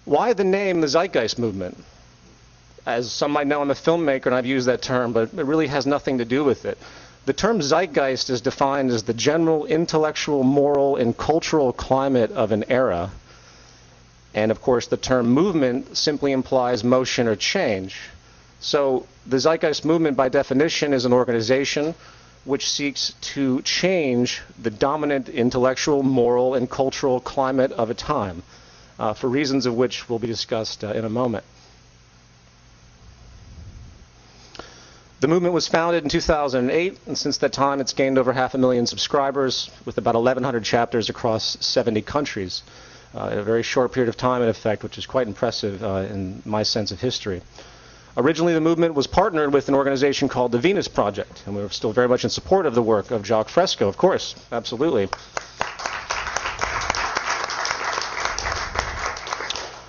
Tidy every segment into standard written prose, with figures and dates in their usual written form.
Why the name the Zeitgeist Movement? As some might know, I'm a filmmaker and I've used that term, but it really has nothing to do with it. The term zeitgeist is defined as the general intellectual, moral, and cultural climate of an era. And of course, the term movement simply implies motion or change. So the Zeitgeist Movement, by definition, is an organization which seeks to change the dominant intellectual, moral, and cultural climate of a time, for reasons of which will be discussed in a moment. The movement was founded in 2008, and since that time it's gained over 500,000 subscribers with about 1,100 chapters across 70 countries in a very short period of time, in effect, which is quite impressive in my sense of history. Originally, the movement was partnered with an organization called the Venus Project, and we're still very much in support of the work of Jacques Fresco, of course, absolutely.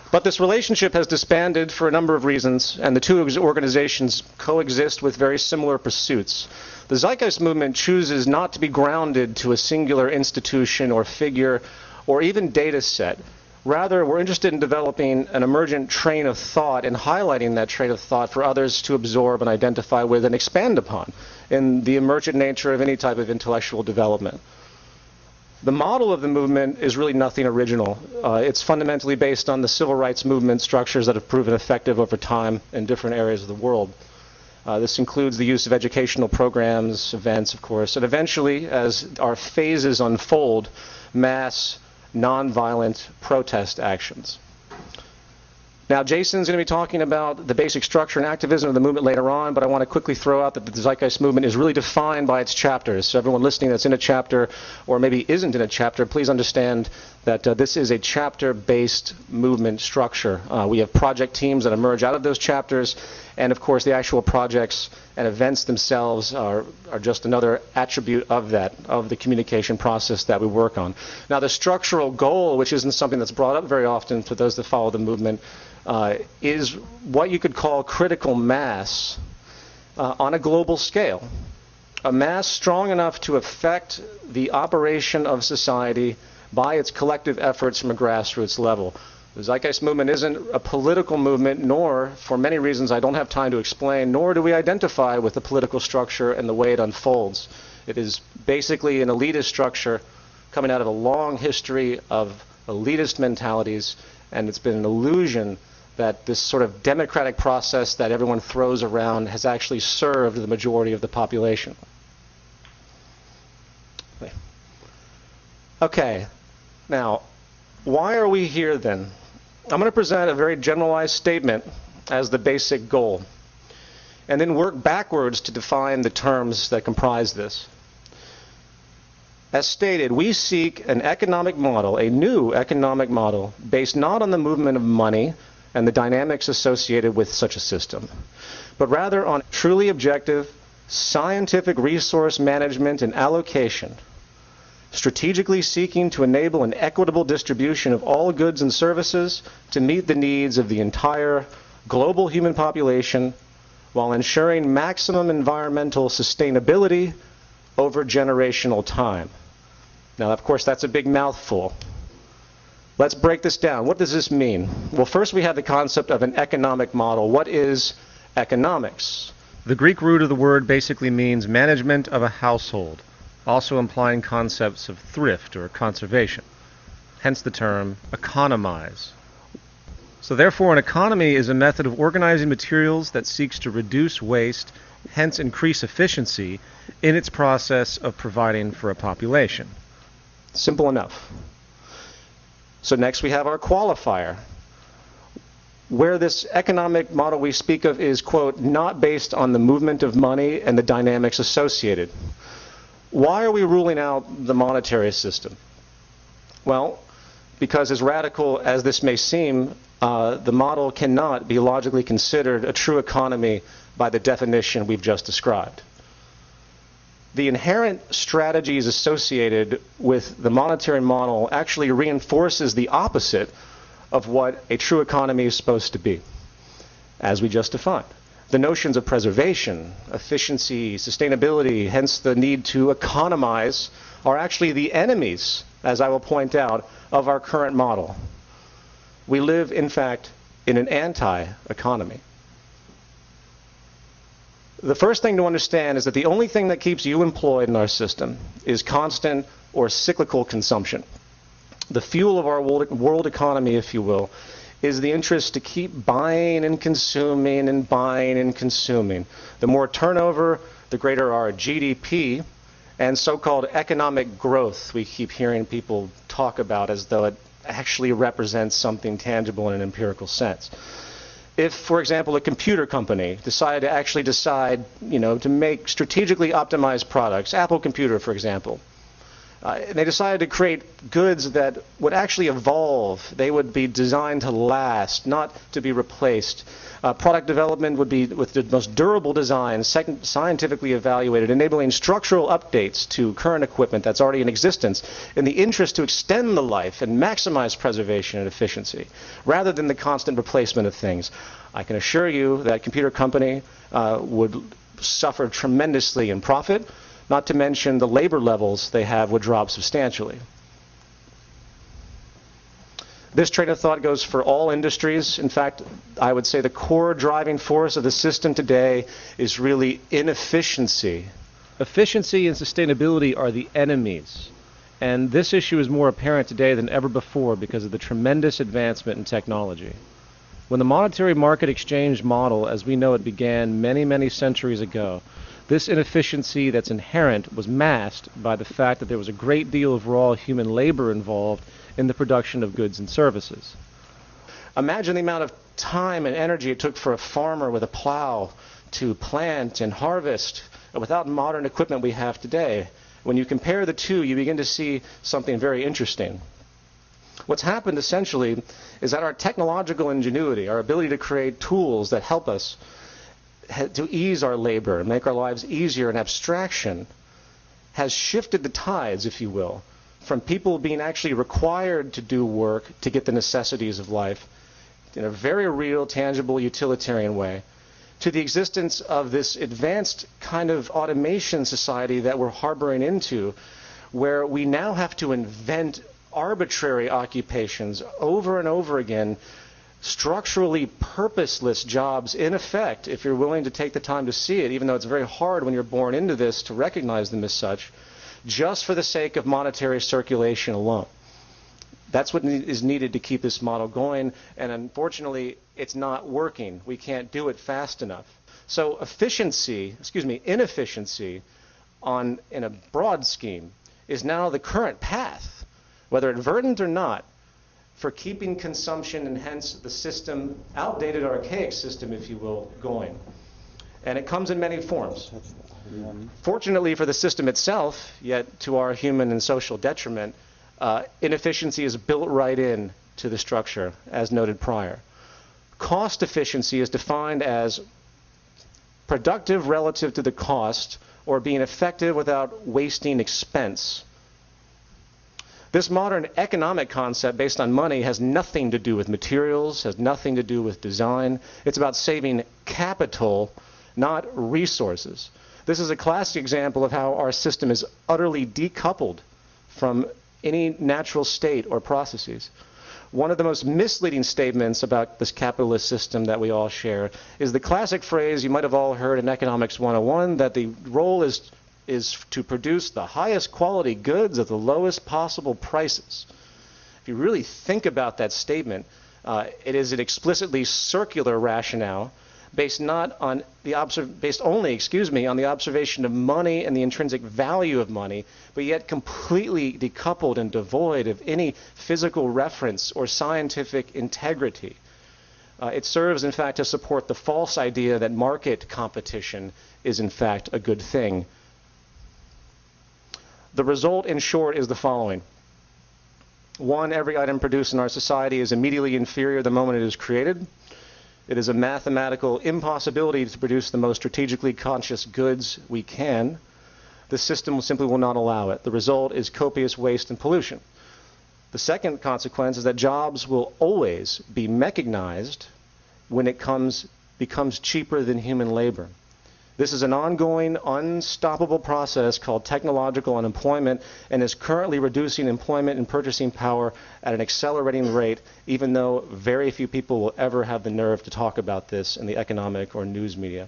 But this relationship has disbanded for a number of reasons, and the two organizations coexist with very similar pursuits. The Zeitgeist Movement chooses not to be grounded to a singular institution or figure or even data set. Rather, we're interested in developing an emergent train of thought and highlighting that train of thought for others to absorb and identify with and expand upon in the emergent nature of any type of intellectual development. The model of the movement is really nothing original. It's fundamentally based on the civil rights movement structures that have proven effective over time in different areas of the world. This includes the use of educational programs, events, of course, and eventually, as our phases unfold, mass, nonviolent protest actions. Now, Jason's going to be talking about the basic structure and activism of the movement later on, but I want to quickly throw out that the Zeitgeist Movement is really defined by its chapters. So everyone listening that's in a chapter or maybe isn't in a chapter, please understand that this is a chapter-based movement structure. We have project teams that emerge out of those chapters, and of course the actual projects and events themselves are just another attribute of that, of the communication process that we work on. Now, the structural goal, which isn't something that's brought up very often for those that follow the movement, is what you could call critical mass on a global scale. A mass strong enough to affect the operation of society by its collective efforts from a grassroots level. The Zeitgeist Movement isn't a political movement, nor, for many reasons I don't have time to explain, nor do we identify with the political structure and the way it unfolds. It is basically an elitist structure coming out of a long history of elitist mentalities, and it's been an illusion that this sort of democratic process that everyone throws around has actually served the majority of the population. Okay, now, why are we here then? I'm going to present a very generalized statement as the basic goal, and then work backwards to define the terms that comprise this. As stated, we seek an economic model, a new economic model, based not on the movement of money and the dynamics associated with such a system, but rather on truly objective, scientific resource management and allocation, strategically seeking to enable an equitable distribution of all goods and services to meet the needs of the entire global human population while ensuring maximum environmental sustainability over generational time. Now, of course, that's a big mouthful. Let's break this down. What does this mean? Well, first we have the concept of an economic model. What is economics? The Greek root of the word basically means management of a household, also implying concepts of thrift or conservation, hence the term economize. So therefore, an economy is a method of organizing materials that seeks to reduce waste, hence increase efficiency in its process of providing for a population. Simple enough. So next we have our qualifier, where this economic model we speak of is, quote, not based on the movement of money and the dynamics associated. Why are we ruling out the monetary system? Well, because as radical as this may seem, the model cannot be logically considered a true economy by the definition we've just described. The inherent strategies associated with the monetary model actually reinforces the opposite of what a true economy is supposed to be, as we just defined. The notions of preservation, efficiency, sustainability, hence the need to economize, are actually the enemies, as I will point out, of our current model. We live, in fact, in an anti-economy. The first thing to understand is that the only thing that keeps you employed in our system is constant or cyclical consumption. The fuel of our world economy, if you will, is the interest to keep buying and consuming and buying and consuming. The more turnover, the greater our GDP and so-called economic growth we keep hearing people talk about as though it actually represents something tangible in an empirical sense. If, for example, a computer company decided to make strategically optimized products, Apple Computer, for example, they decided to create goods that would actually evolve. They would be designed to last, not to be replaced. Product development would be with the most durable design, scientifically evaluated, enabling structural updates to current equipment that's already in existence in the interest to extend the life and maximize preservation and efficiency, rather than the constant replacement of things. I can assure you that computer company would suffer tremendously in profit, not to mention the labor levels they have would drop substantially. This train of thought goes for all industries. In fact, I would say the core driving force of the system today is really inefficiency. Efficiency and sustainability are the enemies. And this issue is more apparent today than ever before because of the tremendous advancement in technology. When the monetary market exchange model, as we know it, began many, many centuries ago, this inefficiency that's inherent was masked by the fact that there was a great deal of raw human labor involved in the production of goods and services. Imagine the amount of time and energy it took for a farmer with a plow to plant and harvest without modern equipment we have today. When you compare the two, you begin to see something very interesting. What's happened essentially is that our technological ingenuity, our ability to create tools that help us to ease our labor and make our lives easier in abstraction, has shifted the tides, if you will, from people being actually required to do work to get the necessities of life in a very real, tangible, utilitarian way, to the existence of this advanced kind of automation society that we're harboring into, where we now have to invent arbitrary occupations over and over again, structurally purposeless jobs, in effect, if you're willing to take the time to see it, even though it's very hard when you're born into this to recognize them as such, just for the sake of monetary circulation alone. That's what is needed to keep this model going, and unfortunately, it's not working. We can't do it fast enough. So inefficiency in a broad scheme is now the current path, whether advertent or not, for keeping consumption and hence the system, outdated, archaic system, if you will, going. And it comes in many forms. Fortunately for the system itself, yet to our human and social detriment, inefficiency is built right in to the structure, as noted prior. Cost efficiency is defined as productive relative to the cost, or being effective without wasting expense. This modern economic concept based on money has nothing to do with materials, has nothing to do with design. It's about saving capital, not resources. This is a classic example of how our system is utterly decoupled from any natural state or processes. One of the most misleading statements about this capitalist system that we all share is the classic phrase you might have all heard in Economics 101, that the role is to produce the highest quality goods at the lowest possible prices. If you really think about that statement, it is an explicitly circular rationale based only on the observation of money and the intrinsic value of money, but yet completely decoupled and devoid of any physical reference or scientific integrity. It serves, in fact, to support the false idea that market competition is, in fact, a good thing. The result, in short, is the following. One, every item produced in our society is immediately inferior the moment it is created. It is a mathematical impossibility to produce the most strategically conscious goods we can. The system simply will not allow it. The result is copious waste and pollution. The second consequence is that jobs will always be mechanized when it becomes cheaper than human labor. This is an ongoing, unstoppable process called technological unemployment and is currently reducing employment and purchasing power at an accelerating rate, even though very few people will ever have the nerve to talk about this in the economic or news media.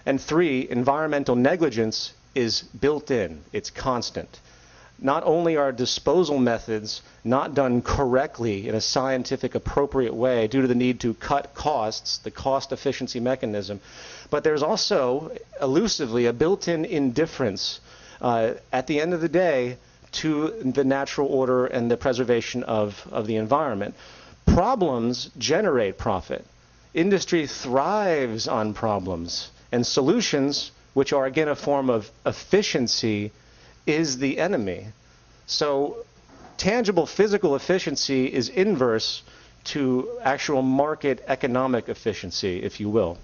And 3, environmental negligence is built in. It's constant. Not only are disposal methods not done correctly in a scientific appropriate way due to the need to cut costs, the cost efficiency mechanism, but there's also elusively a built-in indifference at the end of the day to the natural order and the preservation of the environment. Problems generate profit. Industry thrives on problems, and solutions, which are again a form of efficiency, is the enemy. So tangible physical efficiency is inverse to actual market economic efficiency, if you will.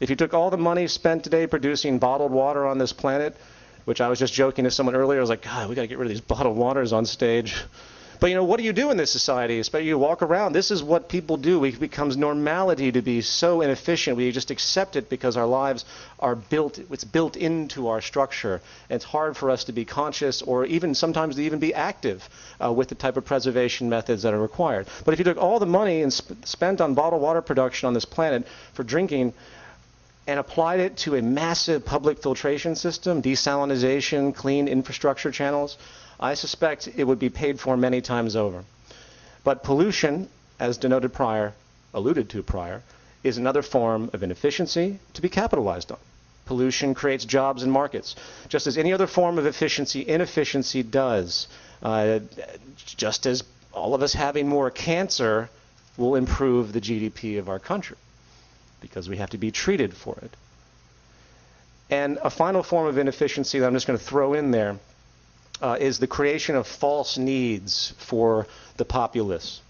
If you took all the money spent today producing bottled water on this planet, which I was just joking to someone earlier, I was like, God, we got to get rid of these bottled waters on stage. But what do you do in this society? Especially you walk around. This is what people do. It becomes normality to be so inefficient. We just accept it because our lives are built. It's built into our structure. And it's hard for us to be conscious or even sometimes to even be active with the type of preservation methods that are required. But if you took all the money and spent on bottled water production on this planet for drinking and applied it to a massive public filtration system, desalinization, clean infrastructure channels, I suspect it would be paid for many times over. But pollution, as alluded to prior, is another form of inefficiency to be capitalized on. Pollution creates jobs and markets, just as any other form of efficiency, inefficiency does. Just as all of us having more cancer will improve the GDP of our country, because we have to be treated for it. And a final form of inefficiency that I'm just going to throw in there is the creation of false needs for the populace.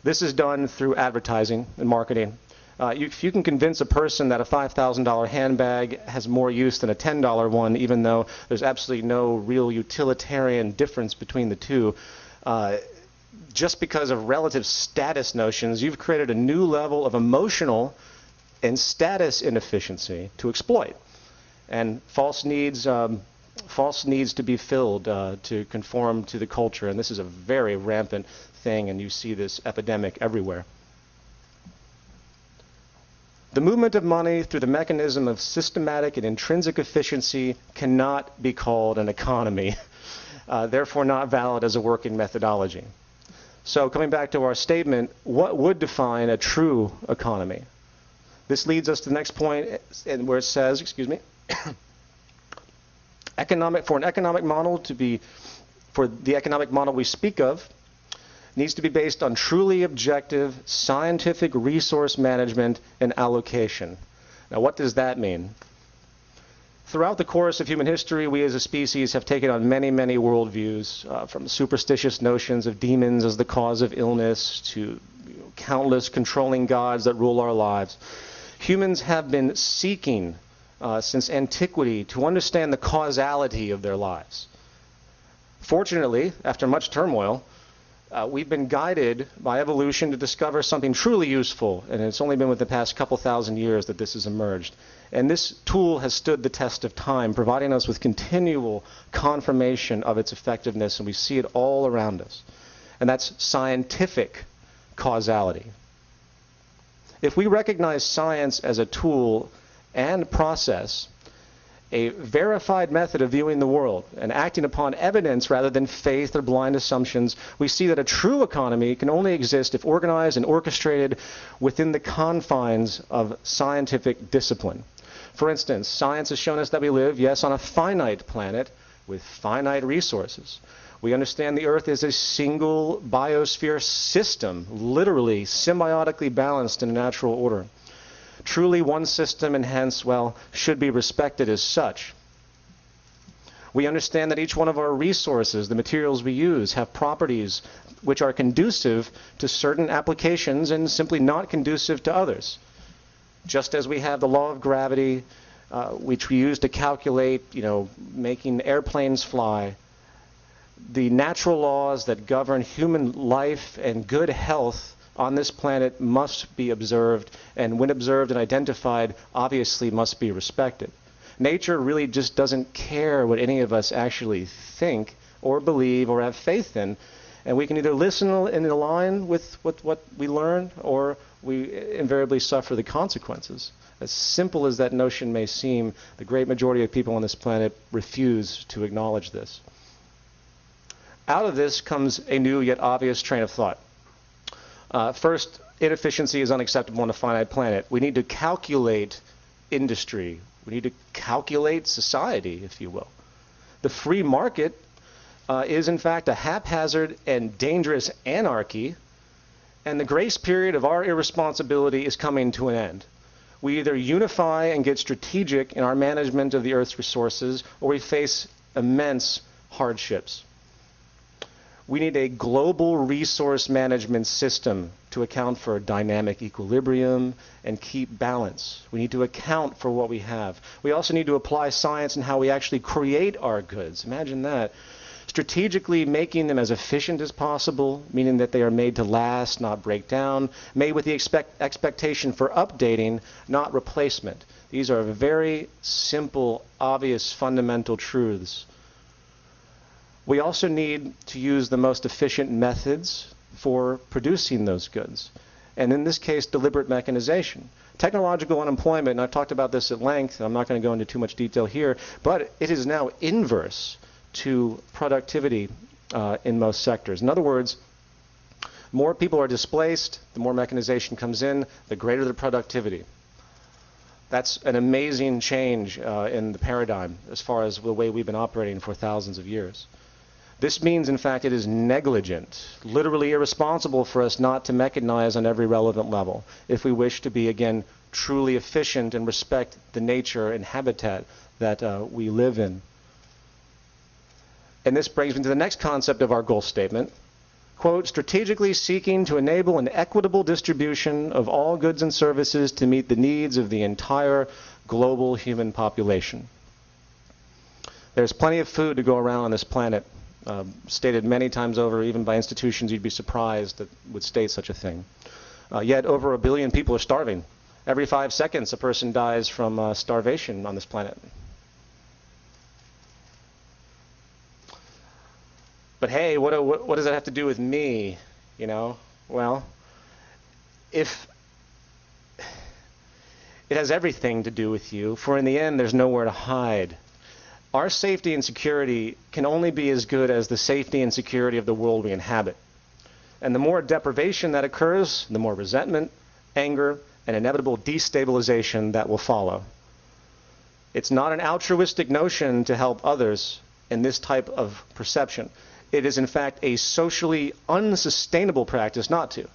This is done through advertising and marketing. If you can convince a person that a $5,000 handbag has more use than a $10 one, even though there's absolutely no real utilitarian difference between the two, just because of relative status notions, you've created a new level of emotional and status inefficiency to exploit. And false needs to be filled to conform to the culture, and this is a very rampant thing, and you see this epidemic everywhere. The movement of money through the mechanism of systematic and intrinsic efficiency cannot be called an economy, therefore not valid as a working methodology. So coming back to our statement, what would define a true economy? This leads us to the next point, and where it says, excuse me, for the economic model we speak of, needs to be based on truly objective scientific resource management and allocation. Now, what does that mean? Throughout the course of human history, we as a species have taken on many, many worldviews, from superstitious notions of demons as the cause of illness to countless controlling gods that rule our lives. Humans have been seeking since antiquity to understand the causality of their lives. Fortunately, after much turmoil, we've been guided by evolution to discover something truly useful, and it's only been within the past couple thousand years that this has emerged. And this tool has stood the test of time, providing us with continual confirmation of its effectiveness, and we see it all around us. And that's scientific causality. If we recognize science as a tool and process, a verified method of viewing the world and acting upon evidence rather than faith or blind assumptions, we see that a true economy can only exist if organized and orchestrated within the confines of scientific discipline. For instance, science has shown us that we live, yes, on a finite planet with finite resources. We understand the Earth is a single biosphere system, literally symbiotically balanced in a natural order. Truly one system, and hence, well, should be respected as such. We understand that each one of our resources, the materials we use, have properties which are conducive to certain applications and simply not conducive to others. Just as we have the law of gravity, which we use to calculate, making airplanes fly, the natural laws that govern human life and good health on this planet must be observed, and when observed and identified, obviously must be respected. Nature really just doesn't care what any of us actually think or believe or have faith in, and we can either listen and align with what we learn, or we invariably suffer the consequences. As simple as that notion may seem, the great majority of people on this planet refuse to acknowledge this. Out of this comes a new yet obvious train of thought. First, inefficiency is unacceptable on a finite planet. We need to calculate industry. We need to calculate society, if you will. The free market is, in fact, a haphazard and dangerous anarchy, and the grace period of our irresponsibility is coming to an end. We either unify and get strategic in our management of the Earth's resources, or we face immense hardships. We need a global resource management system to account for dynamic equilibrium and keep balance. We need to account for what we have. We also need to apply science in how we actually create our goods. Imagine that. Strategically making them as efficient as possible, meaning that they are made to last, not break down, made with the expectation for updating, not replacement. These are very simple, obvious, fundamental truths. We also need to use the most efficient methods for producing those goods, and in this case, deliberate mechanization. Technological unemployment, and I've talked about this at length, and I'm not going to go into too much detail here, but it is now inverse to productivity in most sectors. In other words, more people are displaced, the more mechanization comes in, the greater the productivity. That's an amazing change in the paradigm as far as the way we've been operating for thousands of years. This means, in fact, it is negligent, literally irresponsible for us not to mechanize on every relevant level if we wish to be, again, truly efficient and respect the nature and habitat that we live in. And this brings me to the next concept of our goal statement. Quote, strategically seeking to enable an equitable distribution of all goods and services to meet the needs of the entire global human population. There's plenty of food to go around on this planet. Stated many times over, even by institutions you'd be surprised that would state such a thing. Yet over 1 billion people are starving. Every 5 seconds a person dies from starvation on this planet. But hey, what does that have to do with me? You know, well, if it has everything to do with you, for in the end there's nowhere to hide. Our safety and security can only be as good as the safety and security of the world we inhabit. And the more deprivation that occurs, the more resentment, anger, and inevitable destabilization that will follow. It's not an altruistic notion to help others in this type of perception. It is, in fact, a socially unsustainable practice not to.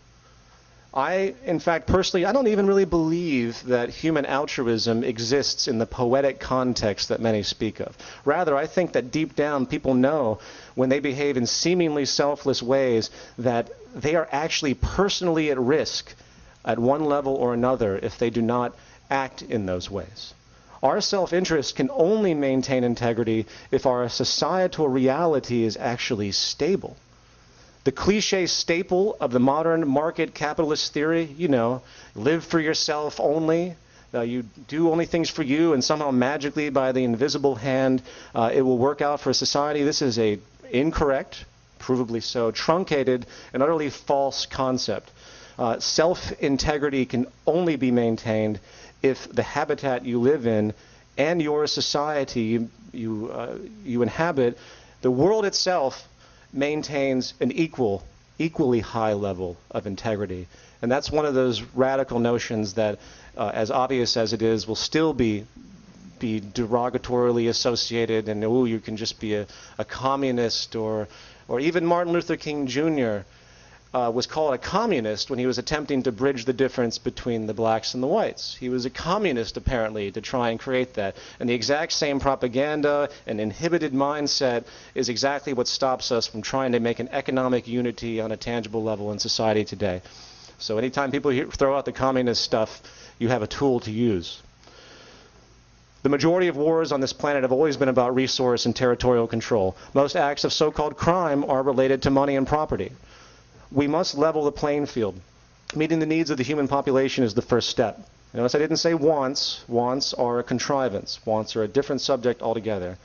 In fact, personally, I don't even really believe that human altruism exists in the poetic context that many speak of. Rather, I think that deep down people know when they behave in seemingly selfless ways that they are actually personally at risk at one level or another if they do not act in those ways. Our self-interest can only maintain integrity if our societal reality is actually stable. The cliche staple of the modern market capitalist theory, you know, live for yourself only, you do only things for you, and somehow magically by the invisible hand it will work out for society. This is a incorrect, provably so, truncated and utterly false concept. Self-integrity can only be maintained if the habitat you live in and your society you inhabit, the world itself, maintains an equally high level of integrity. And that's one of those radical notions that, as obvious as it is, will still be derogatorily associated, and oh, you can just be a communist, or even Martin Luther King Jr. Was called a communist when he was attempting to bridge the difference between the blacks and the whites. He was a communist, apparently, to try and create that. And the exact same propaganda and inhibited mindset is exactly what stops us from trying to make an economic unity on a tangible level in society today. So anytime people throw out the communist stuff, you have a tool to use. The majority of wars on this planet have always been about resource and territorial control. Most acts of so-called crime are related to money and property. We must level the playing field. Meeting the needs of the human population is the first step. Notice I didn't say wants. Wants are a contrivance. Wants are a different subject altogether.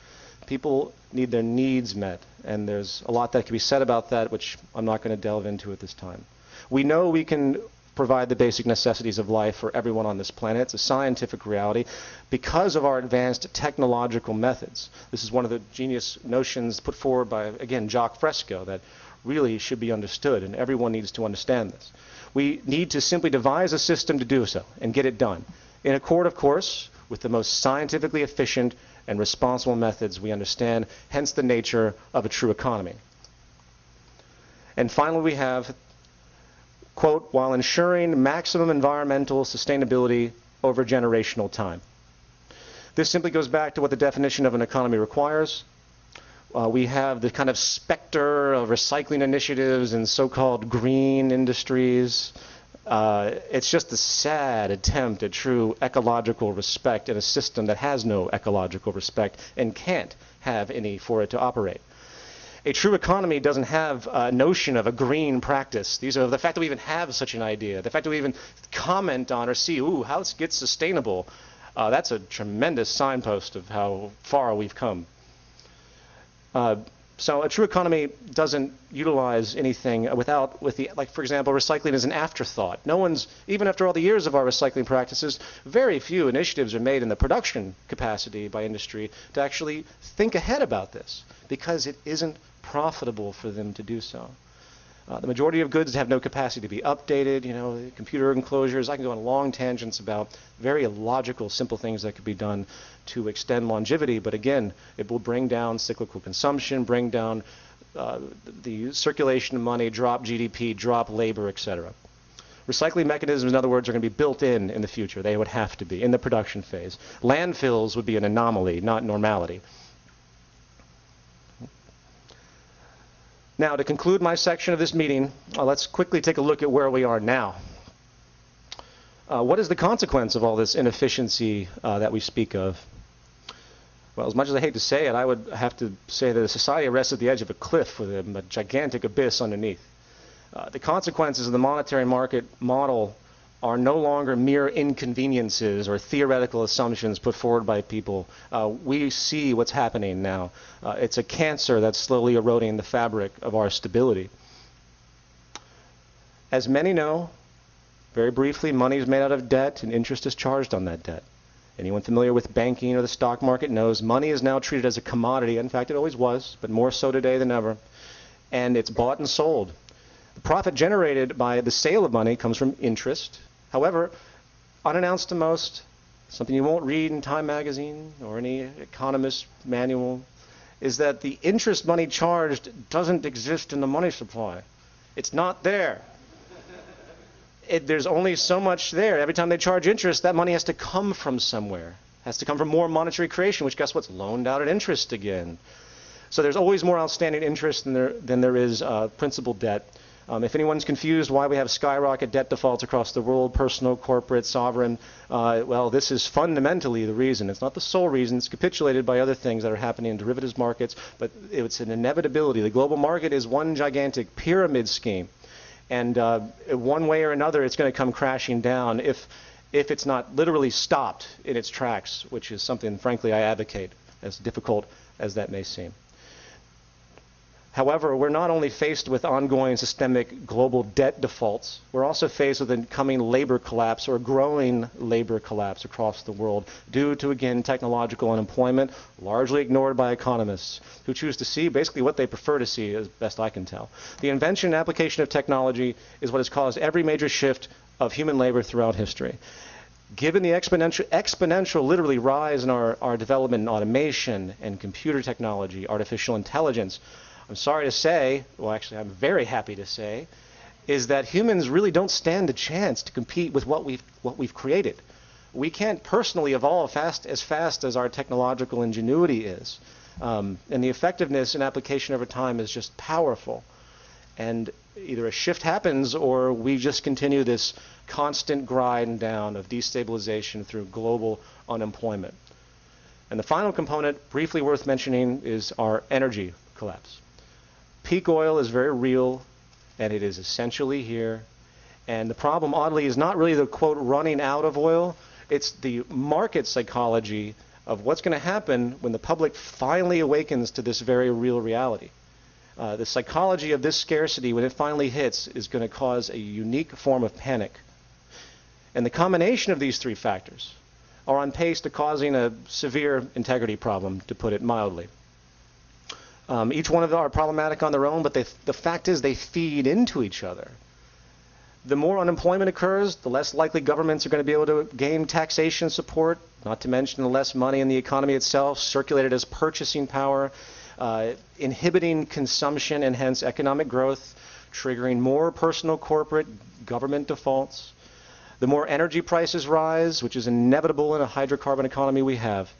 People need their needs met, and there's a lot that can be said about that, which I'm not going to delve into at this time. We know we can provide the basic necessities of life for everyone on this planet. It's a scientific reality because of our advanced technological methods. This is one of the genius notions put forward by, again, Jacques Fresco that really should be understood, and everyone needs to understand this. We need to simply devise a system to do so and get it done. In accord, of course, with the most scientifically efficient and responsible methods we understand, hence the nature of a true economy. And finally, we have, quote, while ensuring maximum environmental sustainability over generational time. This simply goes back to what the definition of an economy requires. We have the kind of specter of recycling initiatives and so-called green industries. It's just a sad attempt at true ecological respect in a system that has no ecological respect and can't have any for it to operate. A true economy doesn't have a notion of a green practice. These are the fact that we even have such an idea, the fact that we even comment on or see, ooh, how this gets sustainable. That's a tremendous signpost of how far we've come. So a true economy doesn't utilize anything like, for example, recycling is an afterthought. No one's, even after all the years of our recycling practices, very few initiatives are made in the production capacity by industry to actually think ahead about this because it isn't profitable for them to do so. The majority of goods have no capacity to be updated, computer enclosures. I can go on long tangents about very illogical, simple things that could be done to extend longevity, but again, it will bring down cyclical consumption, bring down the circulation of money, drop GDP, drop labor, etc. Recycling mechanisms, in other words, are going to be built in the future. They would have to be in the production phase. Landfills would be an anomaly, not normality. Now, to conclude my section of this meeting, let's quickly take a look at where we are now. What is the consequence of all this inefficiency that we speak of? Well, as much as I hate to say it, I would have to say that a society rests at the edge of a cliff with a gigantic abyss underneath. The consequences of the monetary market model are no longer mere inconveniences or theoretical assumptions put forward by people. We see what's happening now. It's a cancer that's slowly eroding the fabric of our stability. As many know, very briefly, money is made out of debt and interest is charged on that debt. Anyone familiar with banking or the stock market knows money is now treated as a commodity. In fact, it always was, but more so today than ever. And it's bought and sold. The profit generated by the sale of money comes from interest. However, unannounced to most, something you won't read in Time magazine or any economist manual, is that the interest money charged doesn't exist in the money supply. It's not there. There's only so much there. Every time they charge interest, that money has to come from somewhere. It has to come from more monetary creation, which guess what's loaned out at interest again. So there's always more outstanding interest than there is principal debt. If anyone's confused why we have skyrocket debt defaults across the world, personal, corporate, sovereign, well, this is fundamentally the reason. It's not the sole reason. It's capitulated by other things that are happening in derivatives markets, but it's an inevitability. The global market is one gigantic pyramid scheme. And one way or another, it's going to come crashing down if it's not literally stopped in its tracks, which is something, frankly, I advocate, as difficult as that may seem. However, we're not only faced with ongoing systemic global debt defaults, we're also faced with a coming labor collapse or growing labor collapse across the world due to, again, technological unemployment, largely ignored by economists who choose to see basically what they prefer to see, as best I can tell. The invention and application of technology is what has caused every major shift of human labor throughout history. Given the exponential literally rise in our development in automation and computer technology, artificial intelligence, I'm sorry to say, well actually I'm very happy to say, is that humans really don't stand a chance to compete with what we've created. We can't personally evolve as fast as our technological ingenuity is. And the effectiveness and application over time is just powerful. And either a shift happens or we just continue this constant grind down of destabilization through global unemployment. And the final component, briefly worth mentioning, is our energy collapse. Peak oil is very real, and it is essentially here, And the problem, oddly, is not really the, quote, running out of oil. It's the market psychology of what's going to happen when the public finally awakens to this very real reality. The psychology of this scarcity, when it finally hits, is going to cause a unique form of panic. And the combination of these three factors are on pace to causing a severe integrity problem, to put it mildly. Each one of them are problematic on their own, but the fact is they feed into each other. The more unemployment occurs, the less likely governments are going to be able to gain taxation support, not to mention the less money in the economy itself, circulated as purchasing power, inhibiting consumption and hence economic growth, triggering more personal corporate government defaults. The more energy prices rise, which is inevitable in a hydrocarbon economy we have,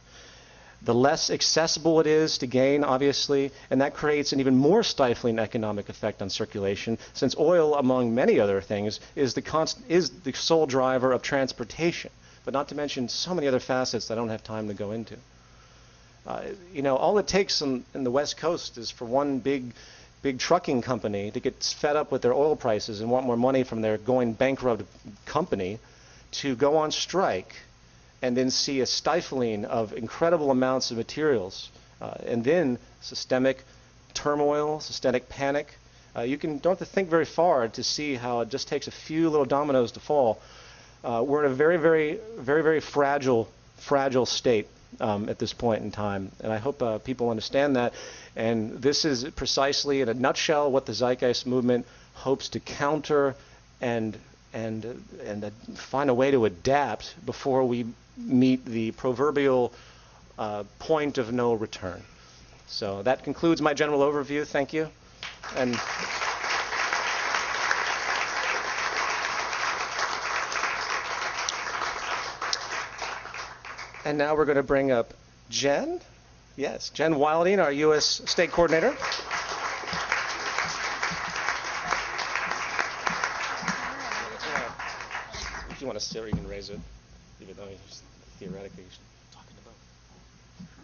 the less accessible it is to gain, obviously, and that creates an even more stifling economic effect on circulation, since oil, among many other things, is the sole driver of transportation, but not to mention so many other facets that I don't have time to go into. You know, all it takes in the West Coast is for one big trucking company to get fed up with their oil prices and want more money from their going bankrupt company to go on strike and then see a stifling of incredible amounts of materials, and then systemic turmoil, systemic panic. You don't have to think very far to see how it just takes a few little dominoes to fall. We're in a very fragile state at this point in time, and I hope people understand that. And this is precisely, in a nutshell, what the Zeitgeist Movement hopes to counter and find a way to adapt before we meet the proverbial point of no return. So that concludes my general overview. Thank you. And now we're going to bring up Jen. Yes, Jen Wilding, our U.S. State Coordinator. If you want to sit, or you can raise it, even though theoretically you should talk about.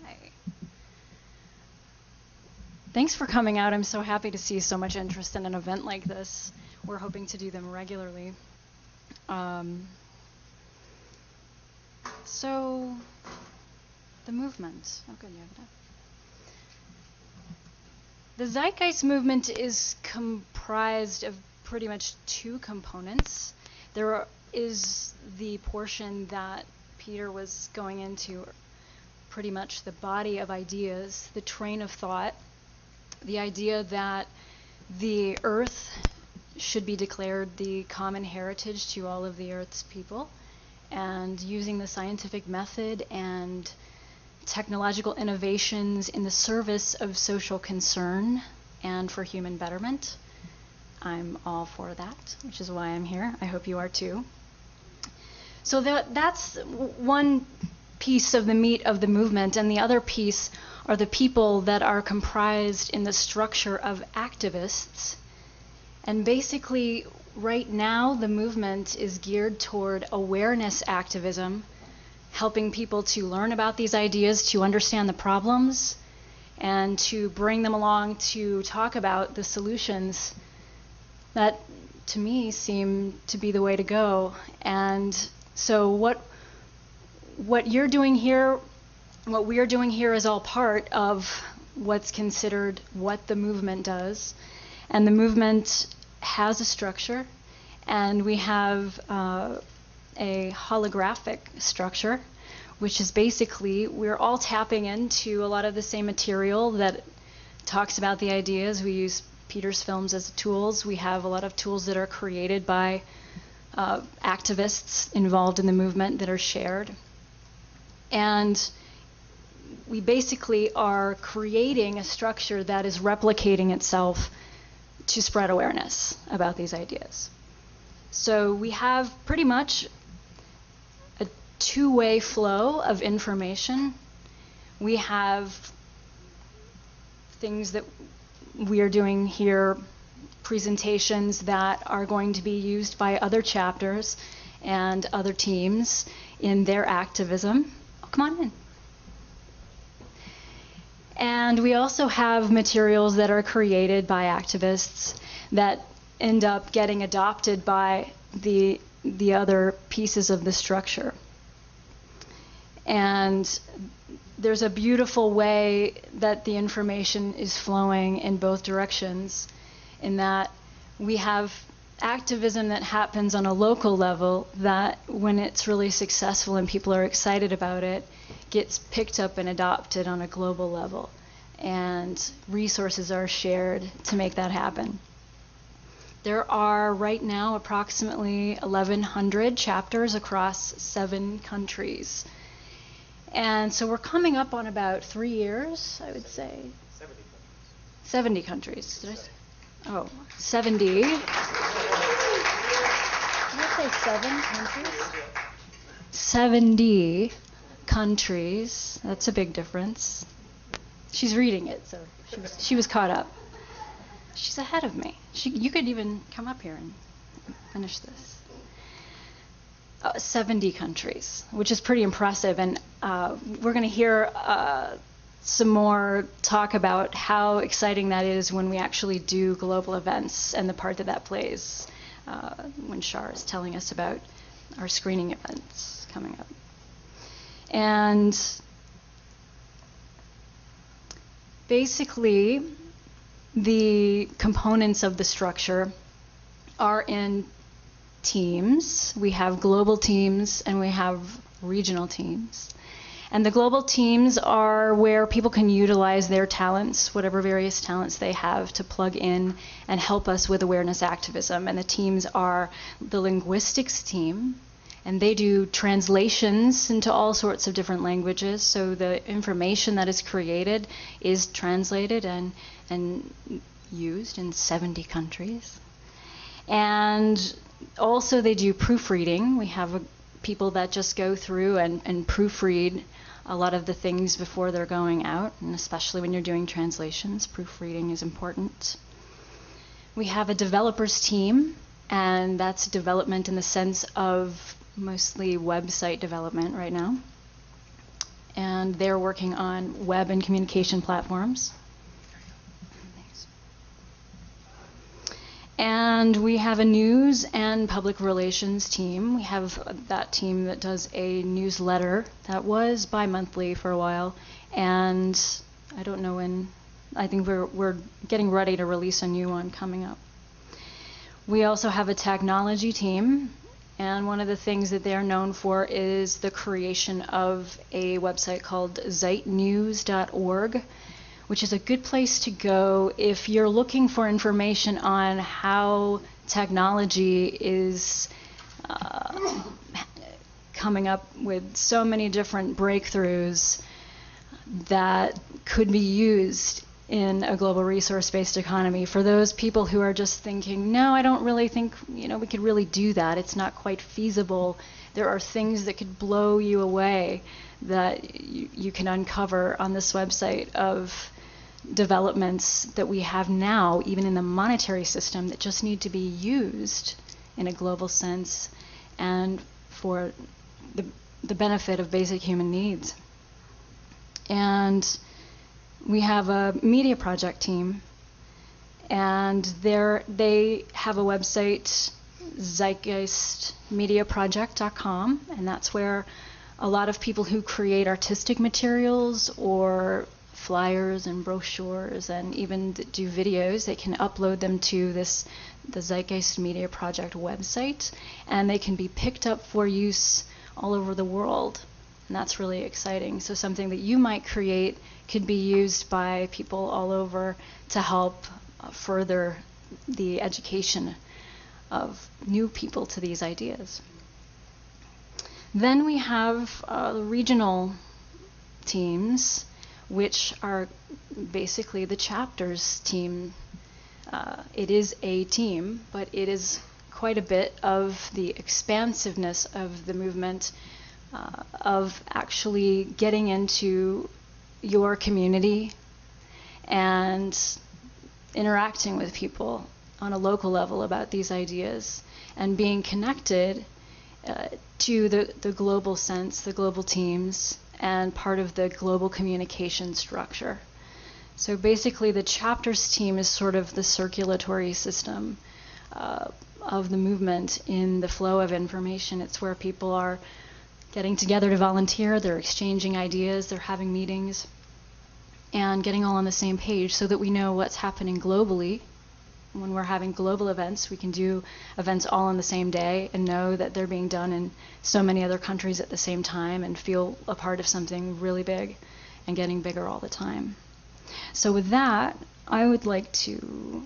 Hi. Thanks for coming out. I'm so happy to see so much interest in an event like this. We're hoping to do them regularly. So, the movement. Oh, good, you have it up. The Zeitgeist Movement is comprised of pretty much two components. There is the portion that Peter was going into, pretty much the body of ideas, the train of thought, the idea that the earth should be declared the common heritage to all of the earth's people, and using the scientific method and technological innovations in the service of social concern and for human betterment. I'm all for that, which is why I'm here. I hope you are too. So that's one piece of the meat of the movement, and the other piece are the people that are comprised in the structure of activists. And basically, right now, the movement is geared toward awareness activism, helping people to learn about these ideas, to understand the problems, and to bring them along to talk about the solutions that, to me, seem to be the way to go. And so what you're doing here, what we are doing here is all part of what's considered what the movement does. And the movement has a structure, and we have a holographic structure, which is basically we're all tapping into a lot of the same material that talks about the ideas. We use Peter's films as tools. We have a lot of tools that are created by activists involved in the movement that are shared. And we basically are creating a structure that is replicating itself to spread awareness about these ideas. So we have pretty much a two-way flow of information. We have things that we are doing here, presentations that are going to be used by other chapters and other teams in their activism. Oh, come on in. And we also have materials that are created by activists that end up getting adopted by the other pieces of the structure. And there's a beautiful way that the information is flowing in both directions, in that we have activism that happens on a local level that, when it's really successful and people are excited about it, gets picked up and adopted on a global level. And resources are shared to make that happen. There are right now approximately 1,100 chapters across 7 countries. And so we're coming up on about 3 years, I would say. 70 countries. Did I say? Oh, 70. Did I say 7 countries? 70 countries. That's a big difference. She's reading it, so she was caught up. She's ahead of me. You could even come up here and finish this. 70 countries, which is pretty impressive. And we're going to hear some more talk about how exciting that is when we actually do global events and the part that that plays when Shar is telling us about our screening events coming up. And basically, the components of the structure are in teams. We have global teams and we have regional teams. And the global teams are where people can utilize their talents, whatever various talents they have, to plug in and help us with awareness activism. And the teams are the linguistics team, and they do translations into all sorts of different languages. So the information that is created is translated and used in 70 countries. And also they do proofreading. We have people that just go through and proofread a lot of the things before they're going out, and especially when you're doing translations, proofreading is important. We have a developers team, and that's development in the sense of mostly website development right now. And they're working on web and communication platforms. And we have a news and public relations team. We have that team that does a newsletter that was bi-monthly for a while, and I don't know when. I think we're getting ready to release a new one coming up. We also have a technology team, and one of the things that they're known for is the creation of a website called zeitnews.org, which is a good place to go if you're looking for information on how technology is coming up with so many different breakthroughs that could be used in a global resource-based economy. For those people who are just thinking, no, I don't really think we could really do that. It's not quite feasible. There are things that could blow you away that you can uncover on this website of developments that we have now, even in the monetary system, that just need to be used in a global sense and for the benefit of basic human needs. And we have a media project team, and they have a website, zeitgeistmediaproject.com, and that's where a lot of people who create artistic materials or flyers and brochures and even do videos, they can upload them to the Zeitgeist Media Project website, and they can be picked up for use all over the world. And that's really exciting. So something that you might create could be used by people all over to help further the education of new people to these ideas. Then we have the regional teams, which are basically the chapters team. It is a team, but it is quite a bit of the expansiveness of the movement, of actually getting into your community and interacting with people on a local level about these ideas and being connected to the global sense, the global teams, and part of the global communication structure. So basically the chapters team is sort of the circulatory system of the movement in the flow of information. It's where people are getting together to volunteer, they're exchanging ideas, they're having meetings, and getting all on the same page so that we know what's happening globally. When we're having global events, we can do events all on the same day and know that they're being done in so many other countries at the same time and feel a part of something really big and getting bigger all the time. So with that, I would like to,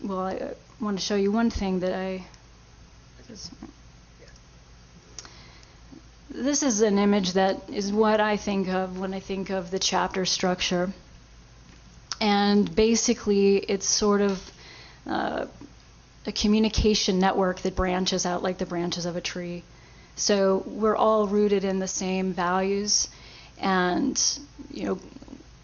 well, I want to show you one thing that this is an image that is what I think of when I think of the chapter structure. And basically, it's sort of a communication network that branches out like the branches of a tree. So we're all rooted in the same values, and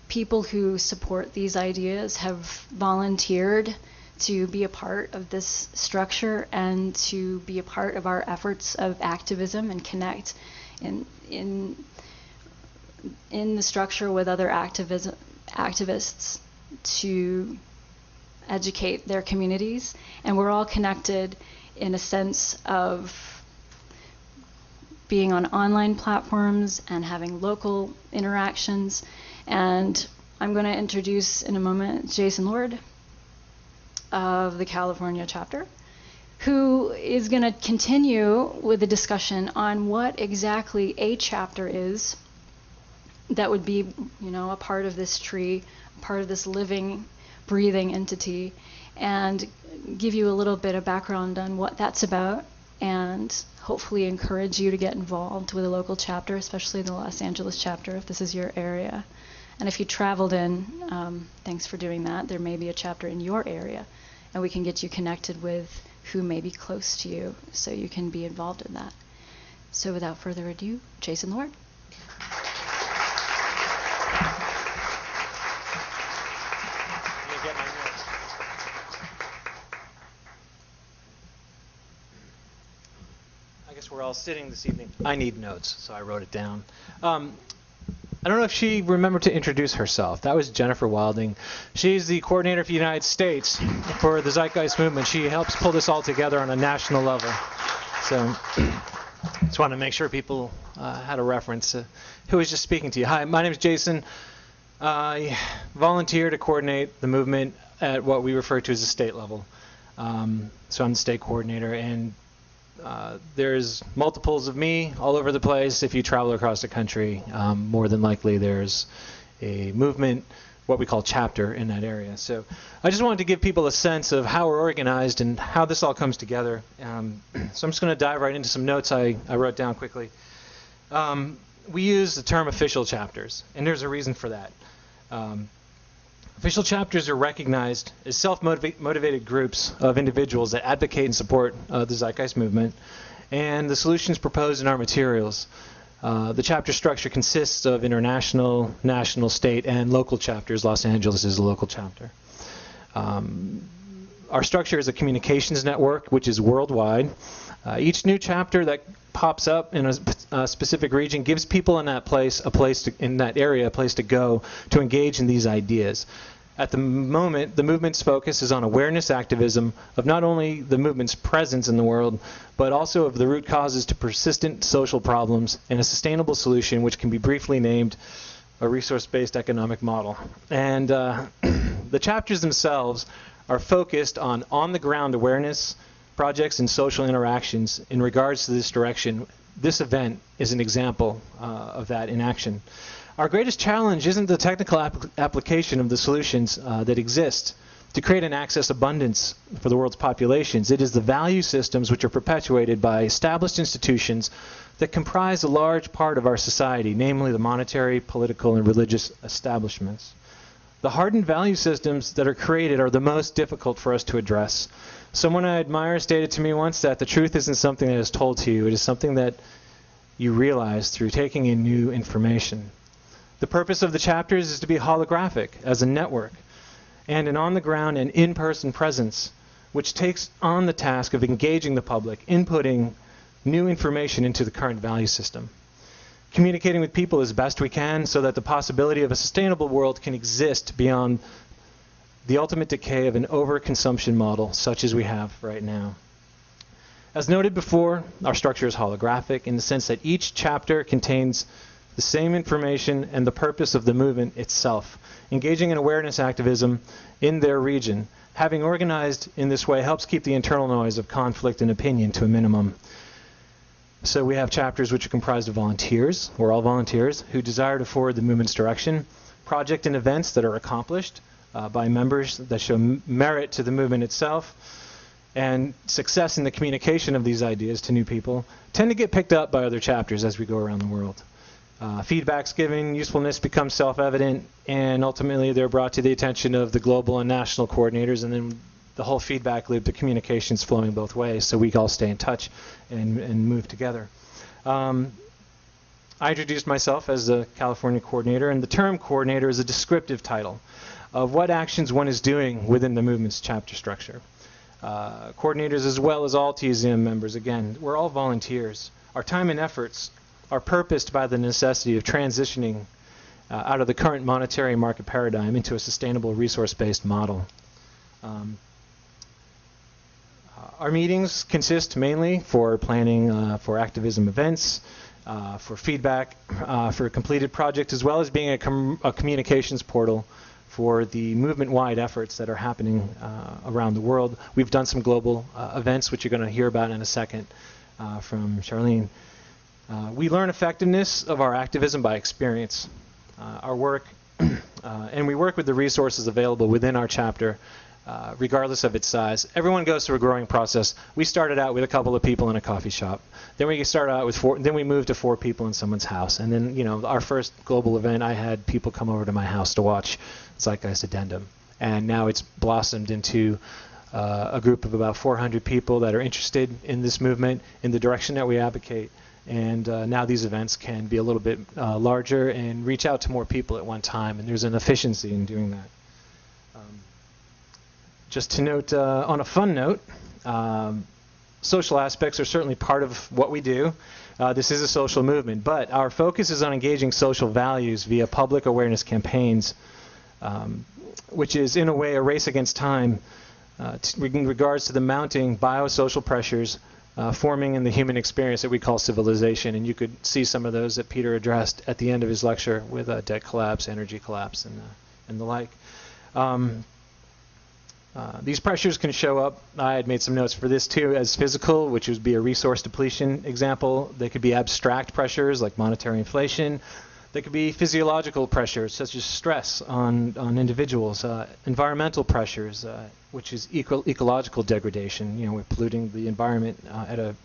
people who support these ideas have volunteered to be a part of this structure and to be a part of our efforts of activism and connect in the structure with other activists to educate their communities. And we're all connected in a sense of being on online platforms and having local interactions. And I'm going to introduce in a moment Jason Lord of the California chapter, who is going to continue with the discussion on what exactly a chapter is that would be, a part of this tree, a part of this living, breathing entity, and give you a little bit of background on what that's about, and hopefully encourage you to get involved with a local chapter, especially the Los Angeles chapter, if this is your area. And if you traveled in, thanks for doing that. There may be a chapter in your area, and we can get you connected with who may be close to you so you can be involved in that. So without further ado, Jason Lord. I guess we're all sitting this evening. I need notes, so I wrote it down. I don't know if she remembered to introduce herself. That was Jennifer Wilding. She's the coordinator for the United States for the Zeitgeist Movement. She helps pull this all together on a national level. So just want to make sure people had a reference to who was just speaking to you. Hi, my name is Jason. I volunteer to coordinate the movement at what we refer to as the state level. So I'm the state coordinator, and there's multiples of me all over the place. If you travel across the country, more than likely there's a movement, what we call chapter, in that area. So I just wanted to give people a sense of how we're organized and how this all comes together. So I'm just going to dive right into some notes I wrote down quickly. We use the term official chapters, and there's a reason for that. Official chapters are recognized as self-motivated groups of individuals that advocate and support the Zeitgeist Movement and the solutions proposed in our materials. The chapter structure consists of international, national, state, and local chapters. Los Angeles is a local chapter. Our structure is a communications network, which is worldwide. Each new chapter that pops up in a specific region gives people in that place in that area a place to go to engage in these ideas. At the moment, the movement's focus is on awareness activism of not only the movement's presence in the world, but also of the root causes to persistent social problems and a sustainable solution, which can be briefly named a resource-based economic model. And the chapters themselves are focused on on-the-ground awareness projects and social interactions in regards to this direction. This event is an example of that in action. Our greatest challenge isn't the technical application of the solutions that exist to create an access abundance for the world's populations. It is the value systems which are perpetuated by established institutions that comprise a large part of our society, namely the monetary, political, and religious establishments. The hardened value systems that are created are the most difficult for us to address. Someone I admire stated to me once that the truth isn't something that is told to you, it is something that you realize through taking in new information. The purpose of the chapters is to be holographic as a network and an on-the-ground and in-person presence, which takes on the task of engaging the public, inputting new information into the current value system. Communicating with people as best we can so that the possibility of a sustainable world can exist beyond the ultimate decay of an overconsumption model such as we have right now. As noted before, our structure is holographic in the sense that each chapter contains the same information and the purpose of the movement itself, engaging in awareness activism in their region. Having organized in this way helps keep the internal noise of conflict and opinion to a minimum. So we have chapters which are comprised of volunteers, we're all volunteers, who desire to forward the movement's direction, project and events that are accomplished by members that show merit to the movement itself, and success in the communication of these ideas to new people tend to get picked up by other chapters as we go around the world. Feedback's given, usefulness becomes self-evident, and ultimately they're brought to the attention of the global and national coordinators, and then the whole feedback loop, the communication's flowing both ways, so we all stay in touch and move together. I introduced myself as the California coordinator, and the term coordinator is a descriptive title of what actions one is doing within the movement's chapter structure. Coordinators as well as all TZM members, again, we're all volunteers. Our time and efforts are purposed by the necessity of transitioning out of the current monetary market paradigm into a sustainable resource-based model. Our meetings consist mainly for planning for activism events, for feedback, for completed projects, as well as being a communications portal for the movement-wide efforts that are happening around the world. We've done some global events, which you're going to hear about in a second from Charlene. We learn effectiveness of our activism by experience. Our work, and we work with the resources available within our chapter, regardless of its size. Everyone goes through a growing process. We started out with a couple of people in a coffee shop. Then we started out with 4, then we moved to 4 people in someone's house. And then, you know, our first global event, I had people come over to my house to watch Zeitgeist Addendum. And now it's blossomed into a group of about 400 people that are interested in this movement, in the direction that we advocate. And now these events can be a little bit larger and reach out to more people at one time. And there's an efficiency in doing that. Just to note, on a fun note, social aspects are certainly part of what we do. This is a social movement, but our focus is on engaging social values via public awareness campaigns, which is in a way a race against time in regards to the mounting biosocial pressures forming in the human experience that we call civilization. And you could see some of those that Peter addressed at the end of his lecture with debt collapse, energy collapse, and the like. These pressures can show up, I had made some notes for this too, as physical, which would be a resource depletion example. They could be abstract pressures like monetary inflation. They could be physiological pressures such as stress on individuals, environmental pressures, which is ecological degradation. You know, we're polluting the environment at a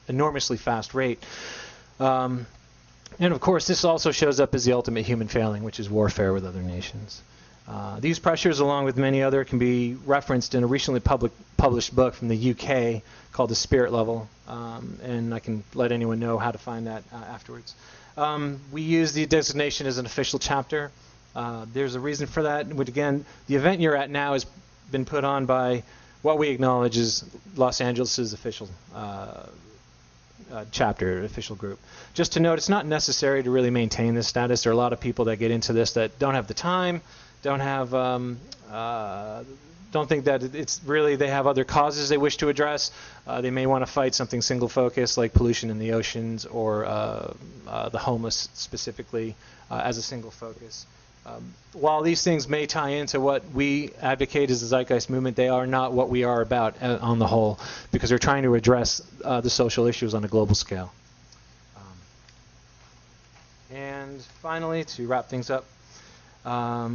enormously fast rate. And of course, this also shows up as the ultimate human failing, which is warfare with other nations. These pressures, along with many other, can be referenced in a recently published book from the UK called The Spirit Level, and I can let anyone know how to find that afterwards. We use the designation as an official chapter. There's a reason for that, which again, the event you're at now has been put on by what we acknowledge is Los Angeles' official chapter, official group. Just to note, it's not necessary to really maintain this status. There are a lot of people that get into this that don't have the time, don't have, don't think that it's really, they have other causes they wish to address. They may want to fight something single focused like pollution in the oceans or the homeless specifically as a single focus. While these things may tie into what we advocate as the Zeitgeist Movement, they are not what we are about on the whole, because we're trying to address the social issues on a global scale. And finally, to wrap things up, I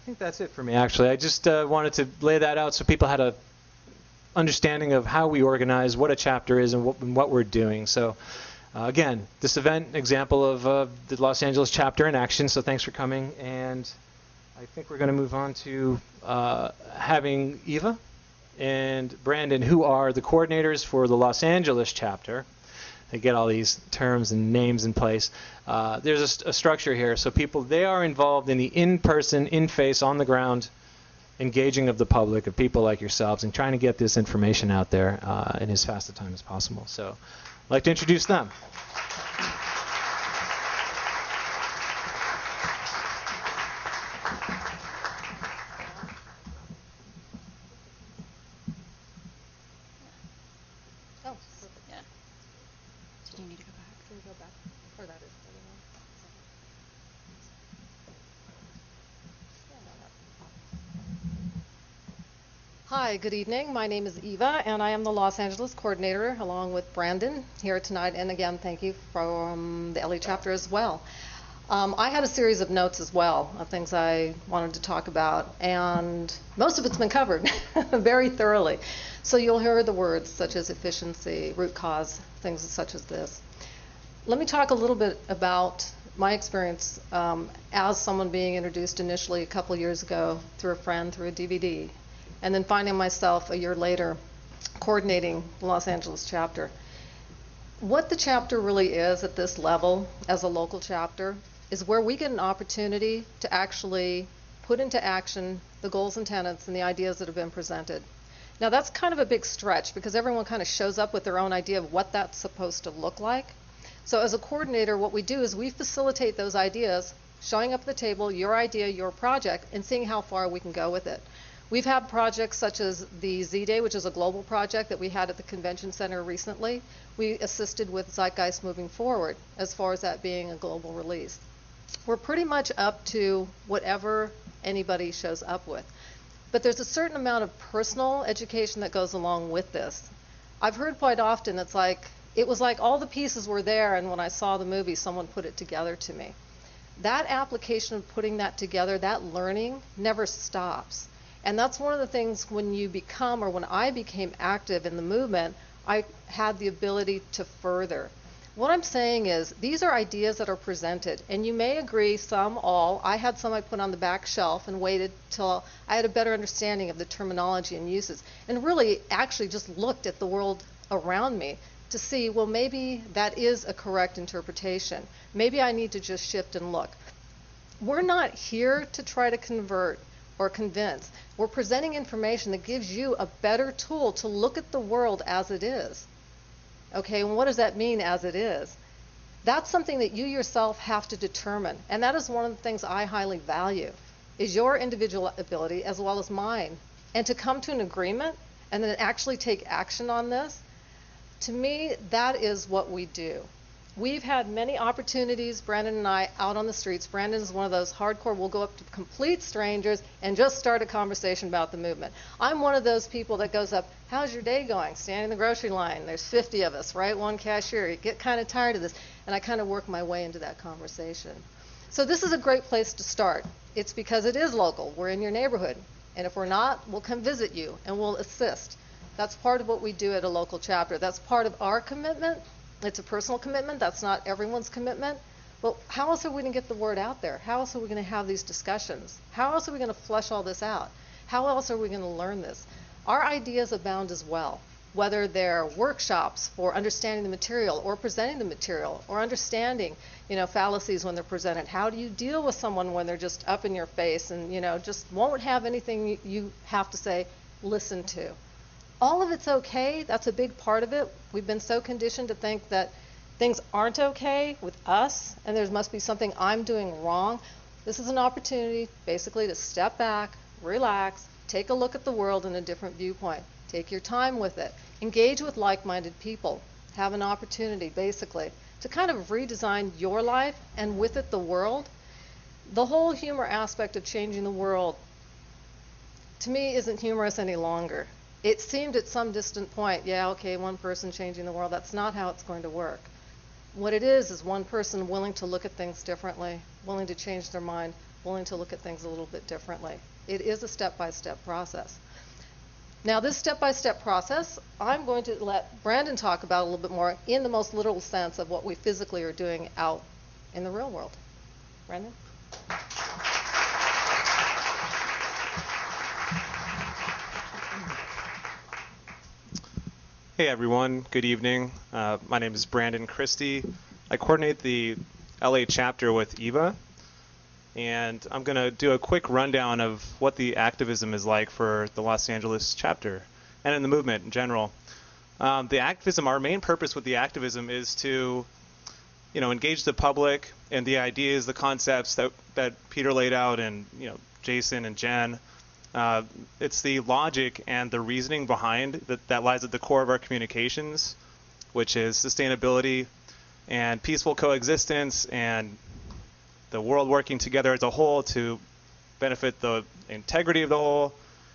think that's it for me, actually. I just wanted to lay that out so people had a understanding of how we organize, what a chapter is, and what we're doing. So, again, this event, example of the Los Angeles chapter in action, so thanks for coming. And I think we're going to move on to having Eva and Brandon, who are the coordinators for the Los Angeles chapter. They get all these terms and names in place. There's a structure here. So people, they are involved in the in-person, in-face, on-the-ground engaging of the public, of people like yourselves, and trying to get this information out there in as fast a time as possible. So I'd like to introduce them. You need to go back. Can we go back? Or that is the one. Hi, good evening. My name is Eva, and I am the Los Angeles Coordinator, along with Brandon, here tonight. And again, thank you from the LA chapter as well. I had a series of notes as well of things I wanted to talk about, and most of it's been covered very thoroughly. So you'll hear the words such as efficiency, root cause, things such as this. Let me talk a little bit about my experience as someone being introduced initially a couple years ago through a friend, through a DVD, and then finding myself a year later coordinating the Los Angeles chapter. What the chapter really is at this level as a local chapter is where we get an opportunity to actually put into action the goals and tenets and the ideas that have been presented. Now that's kind of a big stretch because everyone kind of shows up with their own idea of what that's supposed to look like. So as a coordinator, what we do is we facilitate those ideas, showing up at the table, your idea, your project, and seeing how far we can go with it. We've had projects such as the Z-Day, which is a global project that we had at the Convention Center recently. We assisted with Zeitgeist moving forward as far as that being a global release. We're pretty much up to whatever anybody shows up with. But there's a certain amount of personal education that goes along with this. I've heard quite often it was like all the pieces were there, and when I saw the movie, someone put it together to me. That application of putting that together, that learning, never stops. And that's one of the things when you become, or when I became active in the movement, I had the ability to further. What I'm saying is, these are ideas that are presented, and you may agree, some, all. I had some I put on the back shelf and waited till I had a better understanding of the terminology and uses, and really actually just looked at the world around me to see, well, maybe that is a correct interpretation. Maybe I need to just shift and look. We're not here to try to convert or convince. We're presenting information that gives you a better tool to look at the world as it is. Okay, and what does that mean as it is? That's something that you yourself have to determine, and that is one of the things I highly value, is your individual ability as well as mine. And to come to an agreement and then actually take action on this, to me, that is what we do. We've had many opportunities, Brandon and I, out on the streets. Brandon is one of those hardcore, we'll go up to complete strangers and just start a conversation about the movement. I'm one of those people that goes up, how's your day going? Standing in the grocery line, there's 50 of us, right? One cashier. You get kind of tired of this, and I kind of work my way into that conversation. So this is a great place to start. It's because it is local. We're in your neighborhood. And if we're not, we'll come visit you and we'll assist. That's part of what we do at a local chapter. That's part of our commitment. It's a personal commitment. That's not everyone's commitment. But how else are we going to get the word out there? How else are we going to have these discussions? How else are we going to flesh all this out? How else are we going to learn this? Our ideas abound as well, whether they're workshops for understanding the material or presenting the material or understanding, fallacies when they're presented. How do you deal with someone when they're just up in your face and, just won't have anything you have to say, listen to? All of it's okay. That's a big part of it. We've been so conditioned to think that things aren't okay with us and there must be something I'm doing wrong. This is an opportunity basically to step back, relax, take a look at the world in a different viewpoint. Take your time with it. Engage with like-minded people. Have an opportunity basically to kind of redesign your life and with it the world. The whole humor aspect of changing the world to me isn't humorous any longer. It seemed at some distant point, yeah, okay, one person changing the world. That's not how it's going to work. What it is one person willing to look at things differently, willing to change their mind, willing to look at things a little bit differently. It is a step-by-step process. Now, this step-by-step process, I'm going to let Brandon talk about a little bit more in the most literal sense of what we physically are doing out in the real world. Brandon? Hey everyone, good evening. My name is Brandon Christie. I coordinate the LA chapter with Eva, and I'm going to do a quick rundown of what the activism is like for the Los Angeles chapter and in the movement in general. The activism, our main purpose with the activism is to, engage the public and the ideas, the concepts that Peter laid out and, Jason and Jen. It's the logic and the reasoning behind that lies at the core of our communications, which is sustainability, and peaceful coexistence and the world working together as a whole to benefit the integrity of the whole,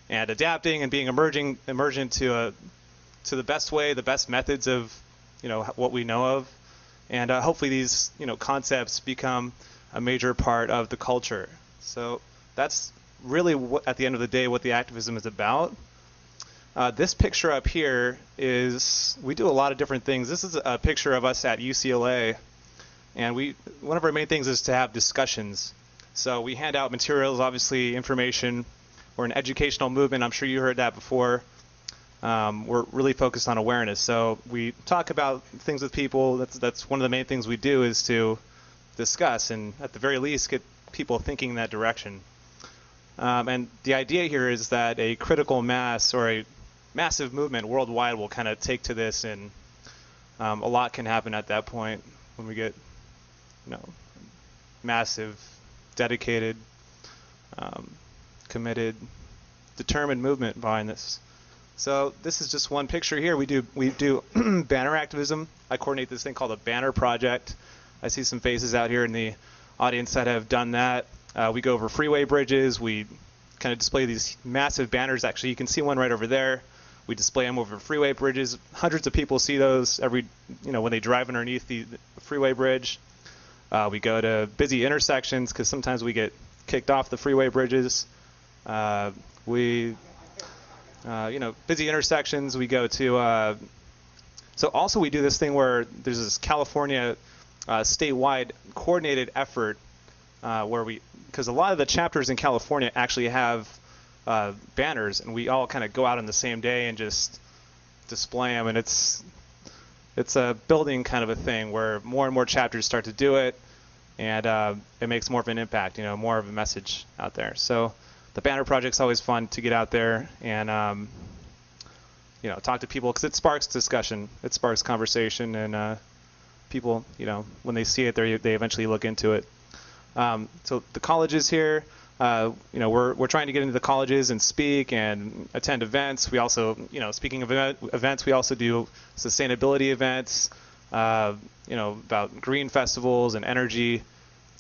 and adapting and being emergent to the best way, the best methods of what we know of, and hopefully these concepts become a major part of the culture. So that's really at the end of the day what the activism is about. This picture up here is, we do a lot of different things. This is a picture of us at UCLA, and one of our main things is to have discussions. So we hand out materials, obviously information. We're an educational movement. I'm sure you heard that before. We're really focused on awareness. So we talk about things with people. That's one of the main things we do, is to discuss and at the very least get people thinking in that direction. And the idea here is that a critical mass or a massive movement worldwide will kind of take to this, and a lot can happen at that point when we get massive, dedicated, committed, determined movement behind this. So this is just one picture here. We do banner activism. I coordinate this thing called a banner project. I see some faces out here in the audience that have done that. We go over freeway bridges. We kind of display these massive banners. Actually, you can see one right over there. We display them over freeway bridges. Hundreds of people see those when they drive underneath the freeway bridge. We go to busy intersections because sometimes we get kicked off the freeway bridges. Busy intersections. We go to. So also we do this thing where there's this California statewide coordinated effort where because a lot of the chapters in California actually have banners, and we all kind of go out on the same day and just display them, and it's a building kind of a thing where more and more chapters start to do it, and it makes more of an impact, more of a message out there. So the banner project's always fun to get out there and talk to people, because it sparks discussion, it sparks conversation, and people, when they see it, they eventually look into it. So the colleges here, we're trying to get into the colleges and speak and attend events. We also, speaking of events, we also do sustainability events, about green festivals and energy.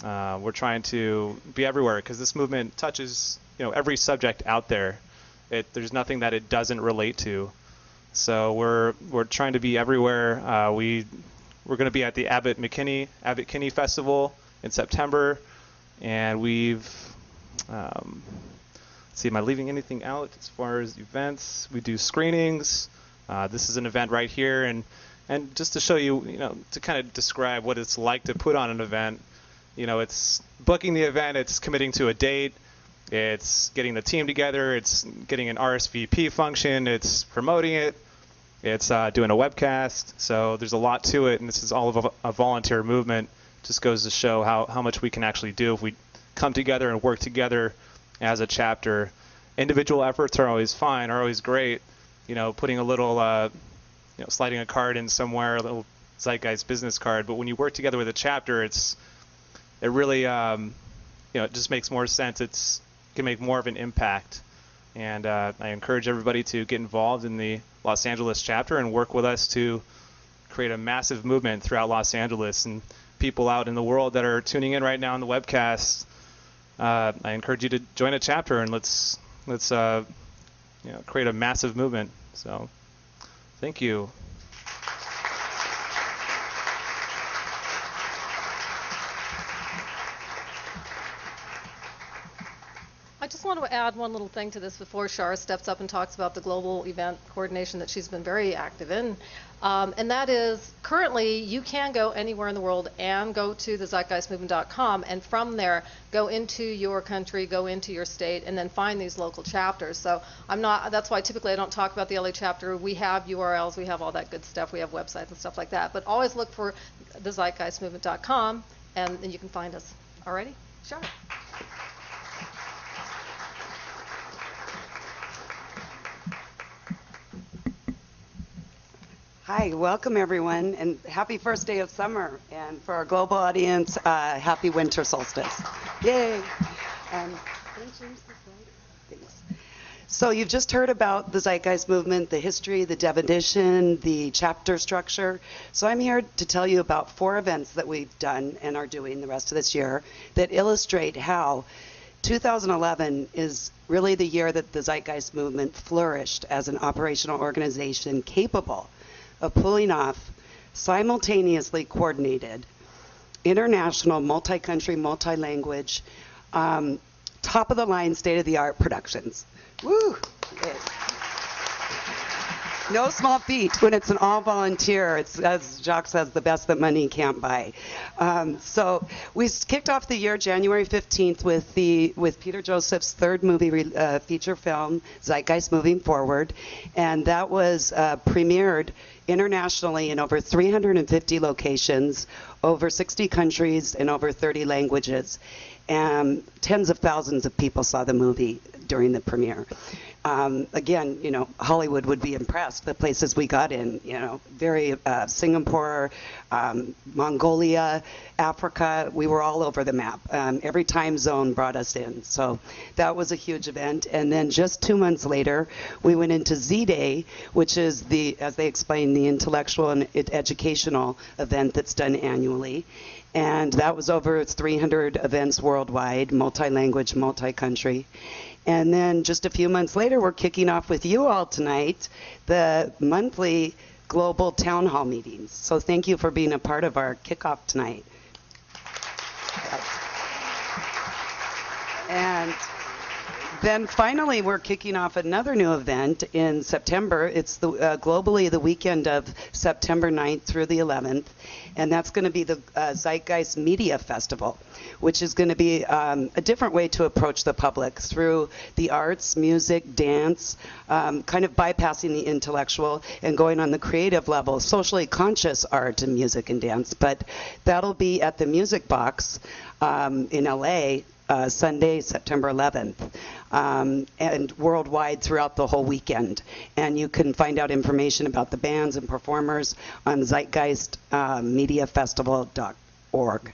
We're trying to be everywhere because this movement touches, every subject out there. There's nothing that it doesn't relate to. So we're trying to be everywhere. We're going to be at the Abbott Kinney Festival in September, and we've see, am I leaving anything out as far as events? We do screenings. This is an event right here, and just to show you, to kind of describe what it's like to put on an event. It's booking the event, it's committing to a date, it's getting the team together, it's getting an RSVP function, it's promoting it, it's doing a webcast. So there's a lot to it, and this is all of a volunteer movement. Just goes to show how much we can actually do if we come together and work together as a chapter. Individual efforts are always fine, are always great. Putting a little, sliding a card in somewhere, a little Zeitgeist business card. But when you work together with a chapter, it really, it just makes more sense. It can make more of an impact. And I encourage everybody to get involved in the Los Angeles chapter and work with us to create a massive movement throughout Los Angeles. And people out in the world that are tuning in right now on the webcast, I encourage you to join a chapter, and let's create a massive movement. So thank you. I just want to add one little thing to this before Shara steps up and talks about the global event coordination that she's been very active in. And that is, currently, you can go anywhere in the world and go to TheZeitgeistMovement.com, and from there, go into your country, go into your state, and then find these local chapters. So that's why typically I don't talk about the LA chapter. We have URLs, we have all that good stuff, we have websites and stuff like that. But always look for TheZeitgeistMovement.com, and then you can find us. Alrighty? Sure. Hi, welcome everyone, and happy first day of summer. And for our global audience, happy winter solstice. Yay! So you've just heard about the Zeitgeist Movement, the history, the definition, the chapter structure. So I'm here to tell you about 4 events that we've done and are doing the rest of this year that illustrate how 2011 is really the year that the Zeitgeist Movement flourished as an operational organization capable of pulling off simultaneously coordinated international, multi-country, multi-language, top-of-the-line, state-of-the-art productions. Woo! Yes. No small feat when it's an all-volunteer. It's, as Jacques says, the best that money can't buy. So we kicked off the year January 15th with Peter Joseph's 3rd movie feature film, Zeitgeist Moving Forward, and that was premiered internationally in over 350 locations, over 60 countries, and over 30 languages. And tens of thousands of people saw the movie during the premiere. Again, you know, Hollywood would be impressed, the places we got in, you know, Singapore, Mongolia, Africa, we were all over the map. Every time zone brought us in. So that was a huge event. And then just 2 months later, we went into Z-Day, which is the, as they explain, the intellectual and educational event that's done annually. And that was over 300 events worldwide, multi-language, multi-country. And then just a few months later, we're kicking off with you all tonight the monthly global town hall meetings. So thank you for being a part of our kickoff tonight. And then finally, we're kicking off another new event in September. It's globally the weekend of September 9th through the 11th. And that's going to be the Zeitgeist Media Festival, which is going to be a different way to approach the public through the arts, music, dance, kind of bypassing the intellectual and going on the creative level, socially conscious art and music and dance. But that'll be at the Music Box in LA Sunday, September 11th, and worldwide throughout the whole weekend. And you can find out information about the bands and performers on zeitgeistmediafestival.org.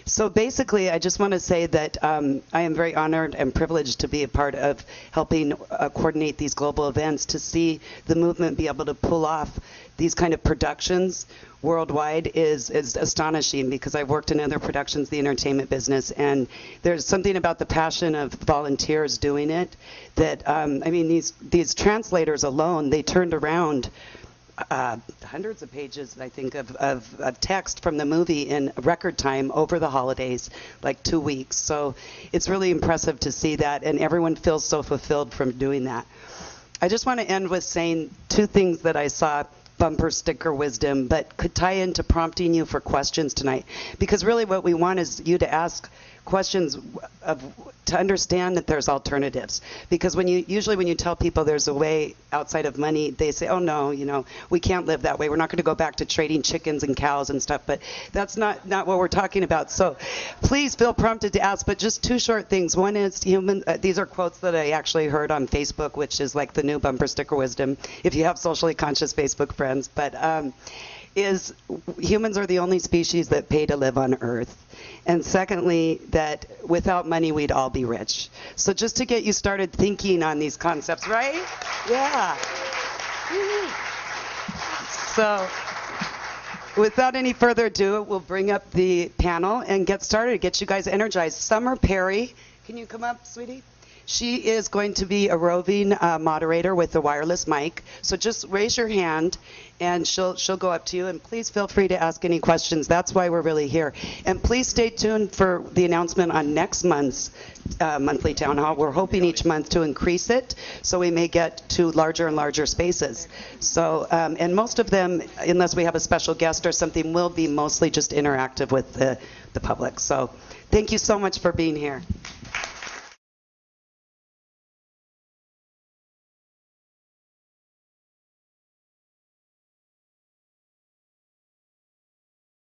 So basically, I just want to say that I am very honored and privileged to be a part of helping coordinate these global events, to see the movement be able to pull off these kind of productions worldwide is astonishing, because I've worked in other productions, the entertainment business, and there's something about the passion of volunteers doing it that, I mean, these translators alone, they turned around hundreds of pages, I think, of text from the movie in record time over the holidays, like 2 weeks. So it's really impressive to see that, and everyone feels so fulfilled from doing that. I just want to end with saying 2 things that I saw, bumper sticker wisdom, but could tie into prompting you for questions tonight. Because really what we want is you to ask questions to understand that there's alternatives. Because usually when you tell people there's a way outside of money, they say, oh no, you know, we can't live that way. We're not going to go back to trading chickens and cows and stuff. But that's not what we're talking about. So please feel prompted to ask, but just 2 short things. One is these are quotes that I actually heard on Facebook, which is like the new bumper sticker wisdom, if you have socially conscious Facebook friends. But is humans are the only species that pay to live on Earth. And secondly, that without money, we'd all be rich. So just to get you started thinking on these concepts, right? Yeah. So without any further ado, we'll bring up the panel and get started, get you guys energized. Summer Perry, can you come up, sweetie? She is going to be a roving moderator with a wireless mic. So just raise your hand, and she'll go up to you. And please feel free to ask any questions. That's why we're really here. And please stay tuned for the announcement on next month's monthly town hall. We're hoping each month to increase it, so we may get to larger and larger spaces. So, and most of them, unless we have a special guest or something, will be mostly just interactive with the public. So thank you so much for being here.